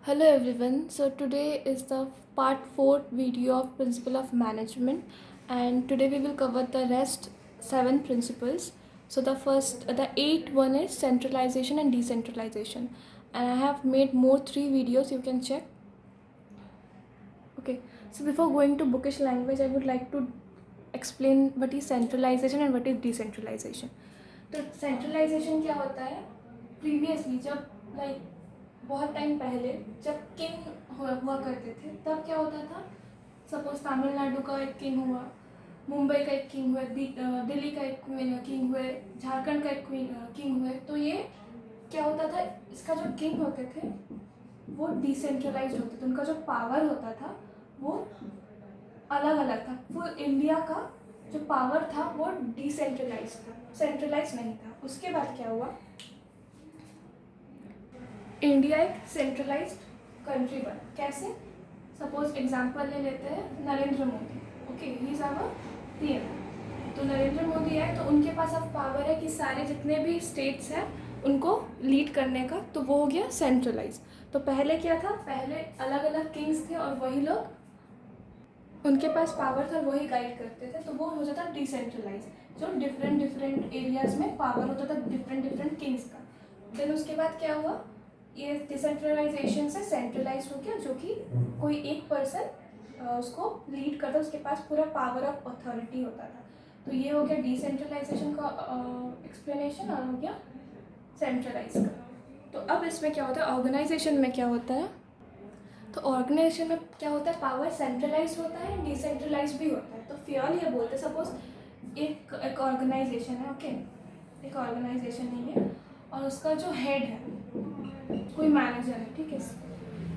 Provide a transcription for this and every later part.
Hello everyone. So today is the part 4 video of Principle of Management, and today we will cover the rest 7 principles. So the 8th one is centralization and decentralization, and I have made more 3 videos, you can check. Okay, so before going to bookish language, I would like to explain what is centralization and what is decentralization. तो centralisation क्या होता है? Previously जब like बहुत time पहले जब king हुआ करते थे तब क्या होता था? सपोज तमिलनाडु का एक किंग हुआ, मुंबई का एक किंग हुआ, दिल्ली का एक किंग हुए, झारखंड का एक किंग हुए, तो ये क्या होता था? इसका जो किंग होते थे वो डिसेंट्रलाइज होते थे, उनका जो पावर होता था वो अलग अलग था। फुल इंडिया का जो पावर था वो डिसेंट्रलाइज था, सेंट्रलाइज नहीं था। उसके बाद क्या हुआ? इंडिया एक सेंट्रलाइज्ड कंट्री बना। कैसे? सपोज एग्जांपल ले लेते हैं Narendra Modi. Okay, he is our PM. तो नरेंद्र मोदी है तो उनके पास अब पावर है कि सारे जितने भी स्टेट्स हैं उनको लीड करने का, तो वो हो गया सेंट्रलाइज। तो पहले क्या था? पहले अलग अलग किंग्स थे और वही लोग, उनके पास पावर था, वही गाइड करते थे, तो वो हो जाता डिसेंट्रलाइज। जो डिफरेंट डिफरेंट एरियाज में पावर होता था डिफरेंट डिफरेंट किंग्स का। देन उसके बाद क्या हुआ? ये डिसेंट्रलाइजेशन से सेंट्रलाइज हो गया, जो कि कोई एक पर्सन उसको लीड करता, उसके पास पूरा पावर ऑफ अथॉरिटी होता था। तो ये हो गया डिसेंट्रलाइजेशन का एक्सप्लेनेशन, और हो गया सेंट्रलाइज का। तो अब इसमें क्या होता है? ऑर्गेनाइजेशन में क्या होता है? तो ऑर्गेनाइजेशन में क्या होता है? पावर सेंट्रलाइज होता है, डिसेंट्रलाइज भी होता है। तो फियर ये बोलते हैं, सपोज एक ऑर्गेनाइजेशन है, ओके, एक ऑर्गेनाइजेशन नहीं है और उसका जो हेड है कोई मैनेजर है, ठीक है,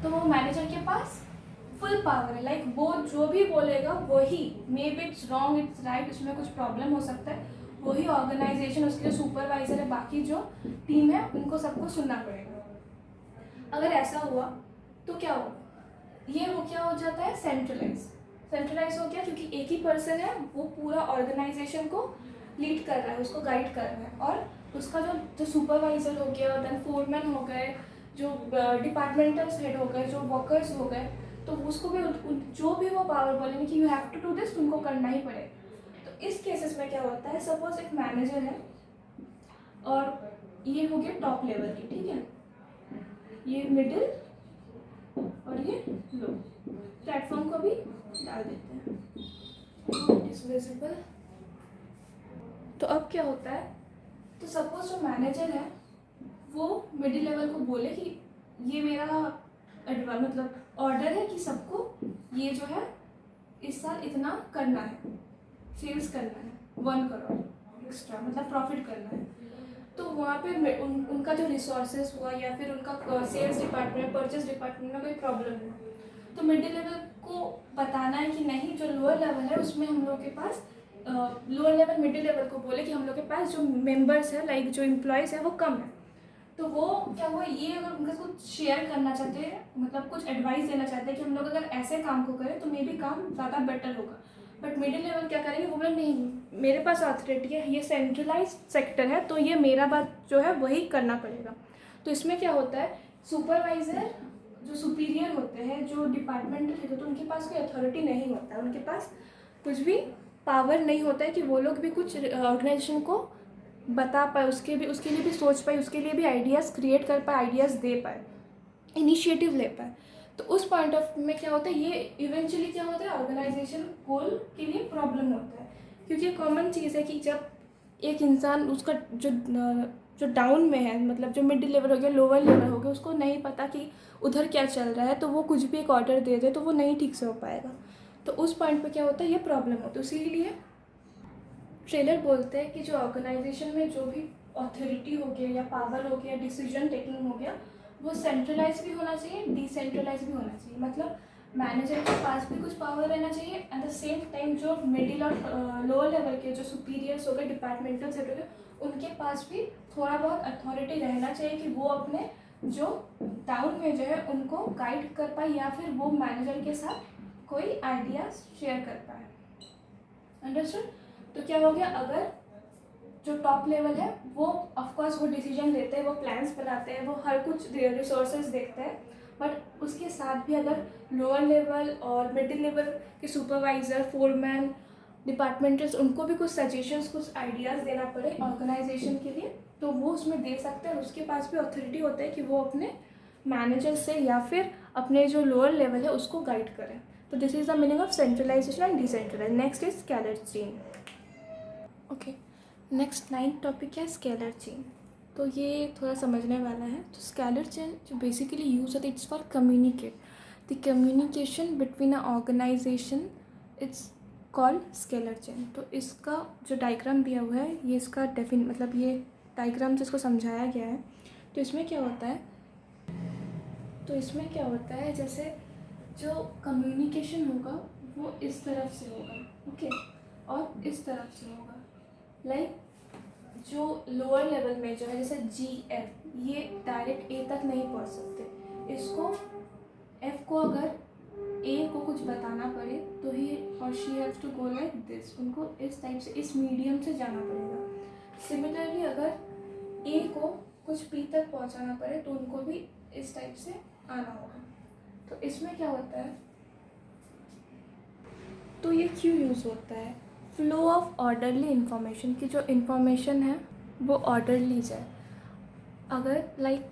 तो वो मैनेजर के पास फुल पावर है। लाइक वो जो भी बोलेगा वही, may be it's wrong it's right, उसमें कुछ प्रॉब्लम हो सकता है, वही ऑर्गेनाइजेशन, उसके जो सुपरवाइजर है, बाकी जो टीम है, उनको सबको सुनना पड़ेगा। अगर ऐसा हुआ तो क्या होगा? ये वो क्या हो जाता है? सेंट्रलाइज। सेंट्रलाइज हो गया क्योंकि एक ही पर्सन है, वो पूरा ऑर्गेनाइजेशन को लीड कर रहा है, उसको गाइड कर रहा है, और उसका जो जो सुपरवाइजर हो गया, देन फोरमैन हो गए, जो डिपार्टमेंटल हेड हो गए, जो वर्कर्स हो गए, तो उसको भी जो भी वो पावर बोलेंगे कि you have to do this, उनको करना ही पड़ेगा। तो इस केसेस में क्या होता है? सपोज एक मैनेजर है और ये हो गया टॉप लेवल की, ठीक है, ये मिडिल और ये लो। प्लेटफॉर्म को भी डाल देते हैं डिसविजिबल। तो अब क्या होता है? तो सपोज जो मैनेजर है वो मिडिल लेवल को बोले कि ये मेरा मतलब ऑर्डर है कि सबको ये जो है इस साल इतना करना है, सेल्स करना है 1 करोड़ एक्स्ट्रा, मतलब प्रॉफिट करना है। तो वहाँ पे उनका जो रिसोर्सेज हुआ या फिर उनका सेल्स डिपार्टमेंट, परचेज डिपार्टमेंट में कोई प्रॉब्लम हुआ, तो मिडिल लेवल को बताना है कि नहीं, जो लोअर लेवल है उसमें हम लोग के पास, लोअर लेवल मिडिल लेवल को बोले कि हम लोग के पास जो मेंबर्स है, लाइक जो एम्प्लॉयज़ है, वो कम है। तो वो क्या हुआ? ये अगर उनका कुछ शेयर करना चाहते हैं, मतलब कुछ एडवाइस देना चाहते हैं कि हम लोग अगर ऐसे काम को करें तो मे बी काम ज़्यादा बेटर होगा, बट मिडिल लेवल क्या करेंगे? वो बोले नहीं, मेरे पास अथॉरिटी है, ये सेंट्रलाइज सेक्टर है, तो ये मेरा बात जो है वही करना पड़ेगा। तो इसमें क्या होता है? सुपरवाइज़र जो सुपीरियर होते हैं, जो डिपार्टमेंटल हेड होते हैं, उनके पास कोई अथॉरिटी नहीं होता है, उनके पास कुछ भी पावर नहीं होता है कि वो लोग भी कुछ ऑर्गेनाइजेशन को बता पाए, उसके लिए भी सोच पाए, उसके लिए भी आइडियाज़ क्रिएट कर पाए, आइडियाज़ दे पाए, इनिशिएटिव ले पाए। तो उस पॉइंट ऑफ में क्या होता है? ये इवेंचुअली क्या होता है? ऑर्गेनाइजेशन गोल के लिए प्रॉब्लम होता है, क्योंकि ये कॉमन चीज़ है कि जब एक इंसान, उसका जो डाउन में है, मतलब जो मिडिल लेवल हो गया, लोअर लेवल हो गया, उसको नहीं पता कि उधर क्या चल रहा है, तो वो कुछ भी एक ऑर्डर दे दे तो वो नहीं ठीक से हो पाएगा। तो उस पॉइंट पे क्या होता है? ये प्रॉब्लम होती है। इसीलिए ट्रेलर बोलते हैं कि जो ऑर्गेनाइजेशन में जो भी अथॉरिटी हो गया या पावर हो गया, डिसीजन टेकिंग हो गया, वो सेंट्रलाइज भी होना चाहिए, डिसेंट्रलाइज भी होना चाहिए। मतलब मैनेजर के पास भी कुछ पावर रहना चाहिए, एट द सेम टाइम जो मिडिल और लोअर लेवल के जो सुपीरियर्स हो गए, डिपार्टमेंटल सेट हो गए, उनके पास भी थोड़ा बहुत अथॉरिटी रहना चाहिए कि वो अपने जो डाउन में जो है उनको गाइड कर पाए, या फिर वो मैनेजर के साथ कोई आइडियाज शेयर कर पाए। अंडरस्टूड? तो क्या हो गया? अगर जो टॉप लेवल है वो ऑफकोर्स वो डिसीजन लेते हैं, वो प्लान्स बनाते हैं, वो हर कुछ रिसोर्सेज देखते हैं, बट उसके साथ भी अगर लोअर लेवल और मिडिल लेवल के सुपरवाइज़र, फोरमैन, डिपार्टमेंटल्स, उनको भी कुछ सजेशंस, कुछ आइडियाज़ देना पड़े ऑर्गेनाइजेशन के लिए, तो वो उसमें दे सकते हैं। उसके पास भी अथॉरिटी होता है कि वो अपने मैनेजर से या फिर अपने जो लोअर लेवल है उसको गाइड करें। तो this is the meaning of centralisation and decentralise. Next is scalar chain. Okay, next 9th topic है स्केलर चेन। तो ये थोड़ा समझने वाला है। तो स्केलर चेन जो बेसिकली यूज होता है, it's for communicate the communication between a organisation, it's called scalar chain. तो इसका जो डायग्राम दिया हुआ है, ये इसका मतलब ये डायग्राम जिसको समझाया गया है। तो इसमें क्या होता है, जैसे जो कम्युनिकेशन होगा वो इस तरफ से होगा, ओके, और इस तरफ से होगा। लाइक जो लोअर लेवल में जो है, जैसे GF, ये डायरेक्ट A तक नहीं पहुंच सकते। इसको F को अगर A को कुछ बताना पड़े तो ही और she have to go like this, उनको इस टाइप से, इस मीडियम से जाना पड़ेगा। सिमिलरली अगर A को कुछ P तक पहुंचाना पड़े तो उनको भी इस टाइप से आना होगा। तो इसमें क्या होता है, तो ये क्यों यूज़ होता है, फ्लो ऑफ ऑर्डरली इन्फॉर्मेशन, की जो इन्फॉर्मेशन है वो ऑर्डरली जाए। अगर लाइक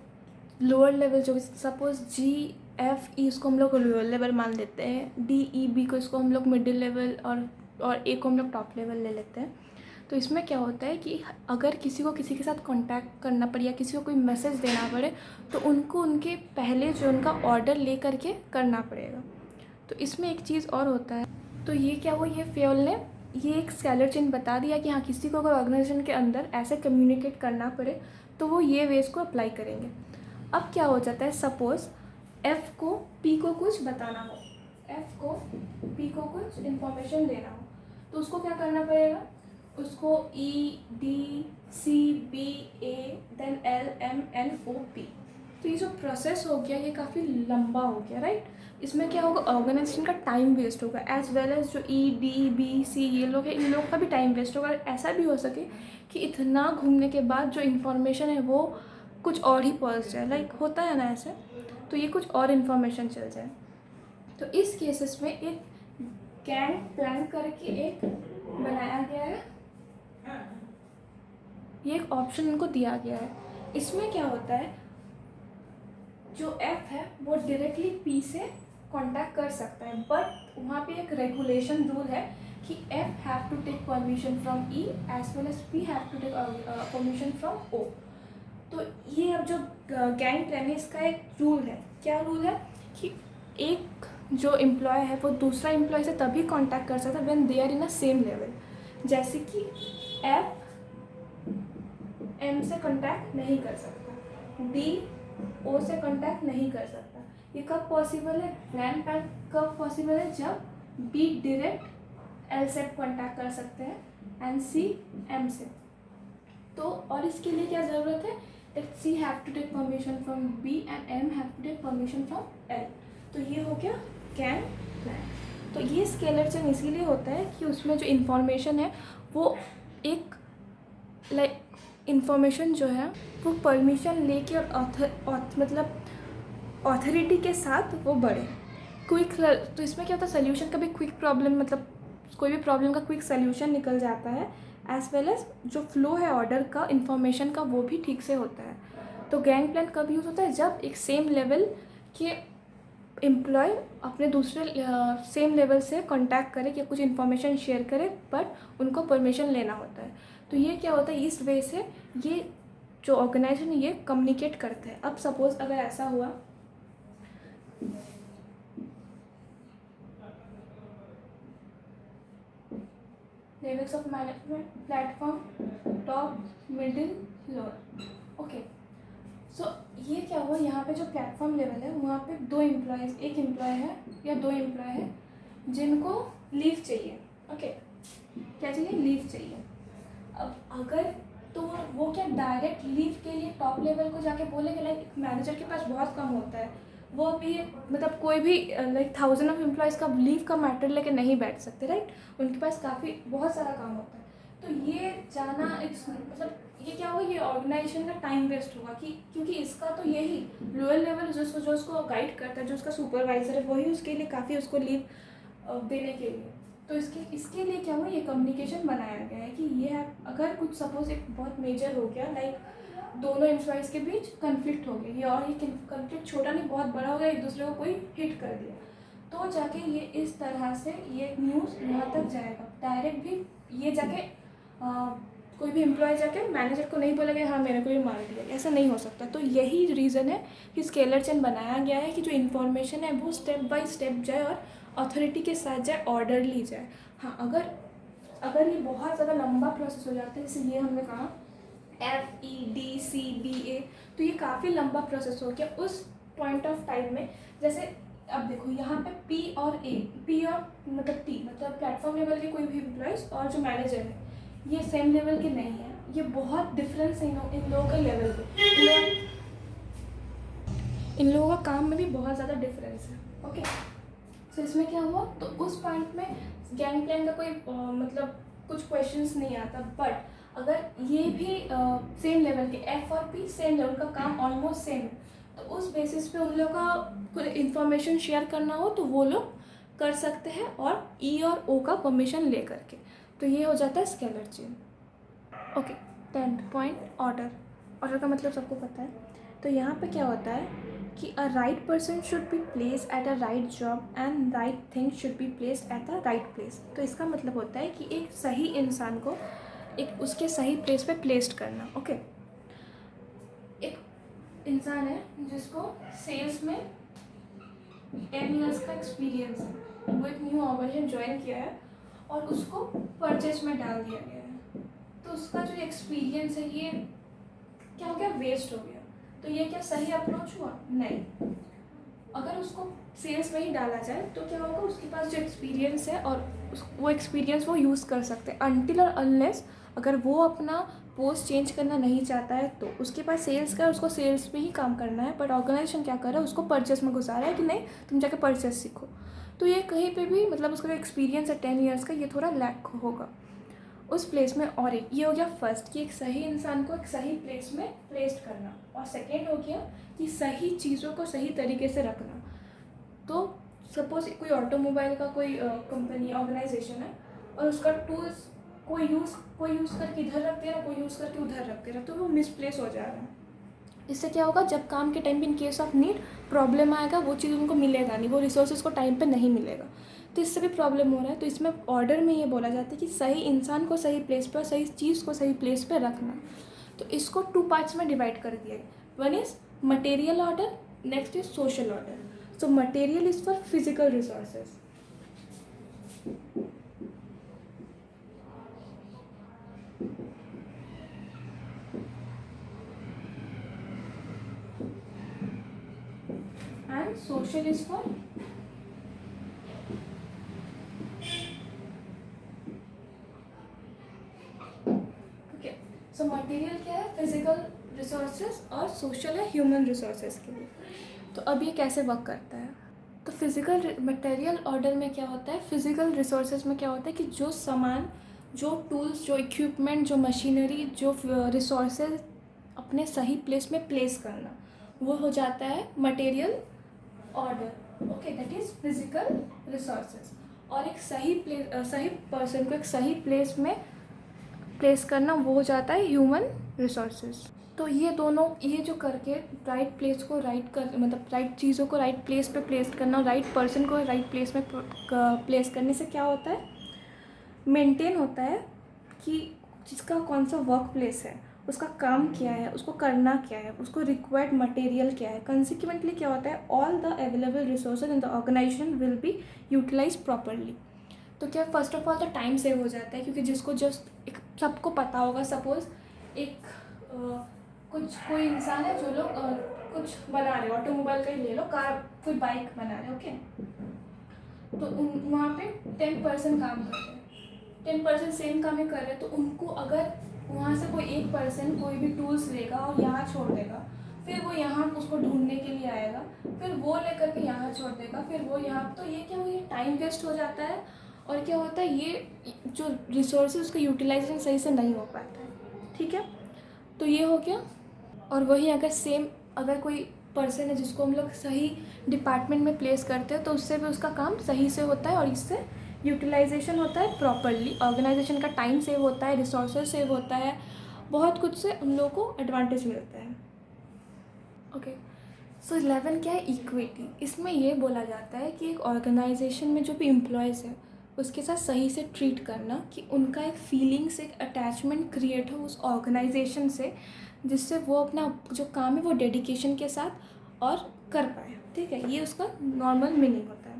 लोअर लेवल जो, सपोज GFE इसको हम लोग लोअर लेवल मान लेते हैं, DEB को इसको हम लोग मिडिल लेवल और A को हम लोग टॉप लेवल ले लेते हैं। तो इसमें क्या होता है कि अगर किसी को किसी के साथ कांटेक्ट करना पड़े या किसी को कोई मैसेज देना पड़े तो उनको उनके पहले जो उनका ऑर्डर ले करके करना पड़ेगा। तो इसमें एक चीज़ और होता है, तो ये क्या हुआ, ये फेल ने ये एक स्केलर चेन बता दिया कि हाँ, किसी को अगर ऑर्गेनाइजेशन के अंदर ऐसे कम्युनिकेट करना पड़े तो वो ये वेज को अप्लाई करेंगे। अब क्या हो जाता है, सपोज़ F को P को कुछ बताना हो, F को P को कुछ इन्फॉर्मेशन देना हो, तो उसको क्या करना पड़ेगा, उसको E D C B A then L M N O P। तो ये जो प्रोसेस हो गया ये काफ़ी लंबा हो गया, राइट। इसमें क्या होगा, ऑर्गेनाइजेशन का टाइम वेस्ट होगा, एज वेल एज जो E D B C ये लोग हैं, इन लोग का भी टाइम वेस्ट होगा। ऐसा भी हो सके कि इतना घूमने के बाद जो इन्फॉर्मेशन है वो कुछ और ही पहुंच जाए, लाइक होता है ना ऐसे, तो ये कुछ और इन्फॉर्मेशन चल जाए। तो इस केसेस में एक गैंग प्लान करके एक बनाया गया है, ये एक ऑप्शन इनको दिया गया है। इसमें क्या होता है, जो F है वो डायरेक्टली P से कांटेक्ट कर सकता है, बट वहाँ पे एक रेगुलेशन रूल है कि F have to take permission from E as well as P have to take permission from O। तो ये अब जो गैंग प्लान है इसका एक रूल है। क्या रूल है कि एक जो एम्प्लॉय है वो दूसरा एम्प्लॉय से तभी कांटेक्ट कर सकता है when they are in a same level. जैसे कि F M से कांटेक्ट नहीं कर सकता, D O से कांटेक्ट नहीं कर सकता। ये कब पॉसिबल है, गैंग प्लान कब पॉसिबल है, जब B डायरेक्ट L से कांटेक्ट कर सकते हैं एंड C M से। तो और इसके लिए क्या ज़रूरत है, that C have to take permission from B and M have to take permission from L। तो ये हो गया गैंग प्लान। तो ये स्केलर चेन इसीलिए होता है कि उसमें जो इन्फॉर्मेशन है वो एक लाइक इन्फॉर्मेशन जो है वो परमिशन लेके और मतलब ऑथोरिटी के साथ वो बढ़े क्विक। तो इसमें क्या होता है, सोल्यूशन का भी क्विक प्रॉब्लम, मतलब कोई भी प्रॉब्लम का क्विक सोल्यूशन निकल जाता है, एज वेल एज जो फ्लो है ऑर्डर का, इन्फॉर्मेशन का, वो भी ठीक से होता है। तो गैंग प्लान कब यूज़ होता है, जब एक सेम लेवल के एम्प्लॉय अपने दूसरे सेम लेवल से कांटेक्ट करे या कुछ इन्फॉर्मेशन शेयर करे, बट उनको परमिशन लेना होता है। तो ये क्या होता है, इस वे से ये जो ऑर्गेनाइजेशन ये कम्युनिकेट करते हैं। अब सपोज अगर ऐसा हुआ, levels of management, platform, top, middle, lower, okay. So ये क्या हुआ, यहाँ पे जो प्लेटफॉर्म लेवल है वहाँ पे दो एम्प्लॉयज़, एक एम्प्लॉय है या दो एम्प्लॉय है जिनको लीव चाहिए, ओके। क्या चाहिए, लीव चाहिए। अब अगर तो वो क्या डायरेक्ट लीव के लिए टॉप लेवल को जाके बोलेंगे, लाइक मैनेजर के पास बहुत कम होता है, वो अभी मतलब कोई भी लाइक 1000 ऑफ एम्प्लॉयज़ का लीव का मैटर लेके नहीं बैठ सकते, राइट। उनके पास काफ़ी बहुत सारा काम होता है। तो ये जाना इट्स मतलब ये क्या होगा, ये ऑर्गेनाइजेशन का टाइम वेस्ट होगा कि क्योंकि इसका तो यही लोअर लेवल जो उसको गाइड करता है, जो उसका सुपरवाइजर है, वही उसके लिए काफ़ी उसको लीव देने के लिए। तो इसके लिए क्या हुआ, ये कम्युनिकेशन बनाया गया है कि ये अगर कुछ सपोज एक बहुत मेजर हो गया, लाइक दोनों एम्प्लॉइज़ के बीच कन्फ्लिक्ट हो गया, ये और ये कन्फ्लिक्ट छोटा नहीं बहुत बड़ा हो गया, एक दूसरे को कोई हिट कर दिया, तो जाके ये इस तरह से ये न्यूज़ यहाँ तक जाएगा डायरेक्ट भी। ये जाके कोई भी एम्प्लॉय जाके मैनेजर को नहीं बोलेगा हाँ मेरे को ये मार दिया, ऐसा नहीं हो सकता। तो यही रीज़न है कि स्केलर चेन बनाया गया है कि जो इन्फॉर्मेशन है वो स्टेप बाय स्टेप जाए और अथॉरिटी के साथ जाए, ऑर्डरली जाए। हाँ, अगर ये बहुत ज़्यादा लंबा प्रोसेस हो जाता है, जैसे ये हमने कहा FEDCBA, तो ये काफ़ी लंबा प्रोसेस हो गया उस पॉइंट ऑफ टाइम में। जैसे अब देखो यहाँ पे P और मतलब T मतलब प्लेटफॉर्म लेवल के कोई भी एम्प्लॉइज और जो मैनेजर है ये सेम लेवल के नहीं है, ये बहुत डिफरेंस है इन लोगों के लेवल पे, इन लोगों का काम में भी बहुत ज़्यादा डिफरेंस है। ओके, तो इसमें क्या हुआ, तो उस पॉइंट में गैंग प्लान का कोई मतलब कुछ क्वेश्चंस नहीं आता, बट अगर ये भी सेम लेवल के F और P सेम लेवल का काम ऑलमोस्ट सेम है, तो उस बेसिस पे उन लोगों का कोई इन्फॉर्मेशन शेयर करना हो तो वो लोग कर सकते हैं, और E और O का परमिशन ले करके। तो ये हो जाता है scalar chain. Okay, 10th point, order का मतलब सबको पता है। तो यहाँ पे क्या होता है कि a right person should be place at a right job and right thing should be placed at the right place. तो इसका मतलब होता है कि एक सही इंसान को एक उसके सही प्लेस पे प्लेस्ड करना। ओके, एक इंसान है जिसको सेल्स में 10 इयर्स का एक्सपीरियंस है, वो एक न्यू ऑर्गेनाइजेशन ज्वाइन किया है और उसको परचेज में डाल दिया गया है, तो उसका जो एक्सपीरियंस है ये क्या हो गया, वेस्ट हो गया। तो ये क्या सही अप्रोच हुआ? नहीं। अगर उसको सेल्स में ही डाला जाए तो क्या होगा, उसके पास जो एक्सपीरियंस है और वो एक्सपीरियंस वो यूज़ कर सकते हैं अनटिल और अनलेस अगर वो अपना पोस्ट चेंज करना नहीं चाहता है तो उसके पास सेल्स का है, उसको सेल्स में ही काम करना है। बट ऑर्गेनाइजेशन क्या कर रहा है, उसको परचेस में घुसा रहा है कि नहीं तुम जाके परचेस सीखो। तो ये कहीं पे भी मतलब उसका जो एक्सपीरियंस है 10 ईयर्स का, ये थोड़ा लैक होगा उस प्लेस में। और एक ये हो गया फर्स्ट कि एक सही इंसान को एक सही प्लेस में प्लेस्ड करना, और सेकेंड हो गया कि सही चीज़ों को सही तरीके से रखना। तो सपोज कोई ऑटोमोबाइल का कोई कंपनी ऑर्गेनाइजेशन है और उसका टूल्स कोई यूज़ करके इधर रख दे रहा, कोई यूज़ करके उधर रख दे रहा, तो वो मिसप्लेस हो जा रहा है। इससे क्या होगा, जब काम के टाइम पे in case of need problem आएगा, वो चीज़ उनको मिलेगा नहीं, वो रिसोर्सेज को टाइम पे नहीं मिलेगा, तो इससे भी प्रॉब्लम हो रहा है। तो इसमें ऑर्डर में ये बोला जाता है कि सही इंसान को सही प्लेस पर, सही चीज़ को सही प्लेस पर रखना। तो इसको 2 पार्ट्स में डिवाइड कर दिया गया। One is material order, next is social order. So material is for physical resources. And social is for okay. So material क्या है, physical resources, और social है human resources के लिए। तो अब ये कैसे वर्क करता है, तो फिज़िकल मटेरियल ऑर्डर में क्या होता है, फिज़िकल रिसोर्सेज में क्या होता है कि जो सामान, जो टूल्स, जो इक्विपमेंट, जो मशीनरी, जो रिसोर्सेज अपने सही प्लेस में प्लेस करना, वो हो जाता है material order. Okay, that is physical resources. और एक सही पर्सन को एक सही प्लेस में प्लेस करना, वो हो जाता है ह्यूमन रिसोर्सेज। तो ये दोनों, ये जो करके राइट प्लेस को राइट कर मतलब राइट चीज़ों को राइट प्लेस पे प्लेस करना, राइट पर्सन को राइट प्लेस में प्लेस करने से क्या होता है, मेंटेन होता है कि जिसका कौन सा वर्क प्लेस है, उसका काम क्या है, उसको करना क्या है, उसको रिक्वायर्ड मटेरियल क्या है। कंसिक्वेंटली क्या होता है, all the available resources in the organisation will be utilise properly. तो क्या फर्स्ट ऑफ ऑल तो टाइम सेव हो जाता है, क्योंकि जिसको जस्ट एक सबको पता होगा, सपोज एक कोई इंसान है जो लोग कुछ बना रहे, ऑटोमोबाइल का ही ले लो, कार, कोई बाइक बना रहे, ओके, तो वहाँ पे 10% काम कर रहे हैं, 10% सेम काम ही कर रहे हैं। तो उनको अगर वहाँ से कोई एक पर्सन कोई भी टूल्स लेगा और यहाँ छोड़ देगा, फिर वो यहाँ उसको ढूंढने के लिए आएगा, फिर वो लेकर के यहाँ छोड़ देगा, फिर वो यहाँ, तो ये क्या हो, ये टाइम वेस्ट हो जाता है। और क्या होता है, ये जो रिसोर्सेज उसका यूटिलाइजेशन सही से नहीं हो पाता है। ठीक है, तो ये हो गया। और वही अगर सेम अगर कोई पर्सन है जिसको हम लोग सही डिपार्टमेंट में प्लेस करते हैं तो उससे भी उसका काम सही से होता है और इससे यूटिलाइजेशन होता है प्रॉपरली, ऑर्गेनाइजेशन का टाइम सेव होता है, रिसोर्सेज सेव होता है, बहुत कुछ से उन लोगों को एडवांटेज मिलता है। ओके, सो 11 क्या है, इक्विटी। इसमें ये बोला जाता है कि एक ऑर्गेनाइजेशन में जो भी एम्प्लॉयज़ है उसके साथ सही से ट्रीट करना, कि उनका एक फीलिंग्स, एक अटैचमेंट क्रिएट हो उस ऑर्गेनाइजेशन से, जिससे वो अपना जो काम है वो डेडिकेशन के साथ और कर पाए। ठीक है, ये उसका नॉर्मल मीनिंग होता है।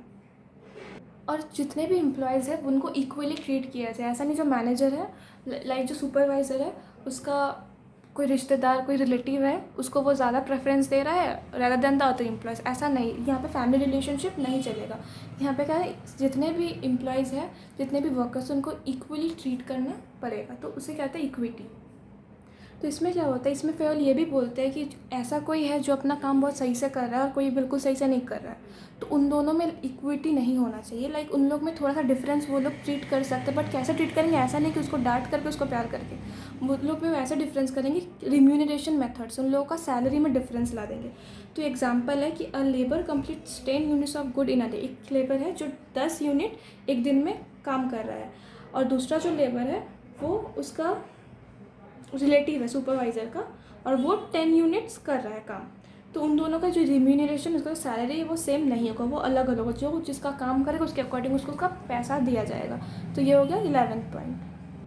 और जितने भी एम्प्लॉयज़ हैं उनको इक्वली ट्रीट किया जाए। ऐसा नहीं जो मैनेजर है, लाइक जो सुपरवाइज़र है, उसका कोई रिश्तेदार, कोई रिलेटिव है, उसको वो ज़्यादा प्रेफरेंस दे रहा है rather than the other employees, ऐसा नहीं। यहाँ पे फैमिली रिलेशनशिप नहीं चलेगा। यहाँ पे क्या है, जितने भी एम्प्लॉयज़ हैं, जितने भी वर्कर्स, उनको इक्वली ट्रीट करना पड़ेगा, तो उसे कहते हैं इक्विटी। तो इसमें क्या होता है, इसमें फेवल ये भी बोलते हैं कि ऐसा कोई है जो अपना काम बहुत सही से कर रहा है और कोई बिल्कुल सही से नहीं कर रहा है, तो उन दोनों में इक्विटी नहीं होना चाहिए। लाइक उन लोग में थोड़ा सा डिफरेंस वो लोग ट्रीट कर सकते हैं, बट कैसे ट्रीट करेंगे, ऐसा नहीं कि उसको डांट करके उसको प्यार करके, वो लोग में ऐसा डिफरेंस करेंगे, रिम्यूनरेशन मेथड्स, उन लोगों का सैलरी में डिफरेंस ला देंगे। तो एग्जाम्पल है कि अ labour completes 10 units of good in a day. एक लेबर है जो 10 यूनिट एक दिन में काम कर रहा है, और दूसरा जो लेबर है वो उसका रिलेटिव है सुपरवाइज़र का, और वो 10 यूनिट्स कर रहा है काम। तो उन दोनों का जो रिम्यूनरेशन, उसका सैलरी है वो सेम नहीं होगा, वो अलग अलग होगा। जो जिसका काम करेगा उसके अकॉर्डिंग उसको उसका पैसा दिया जाएगा। तो ये हो गया 11th पॉइंट।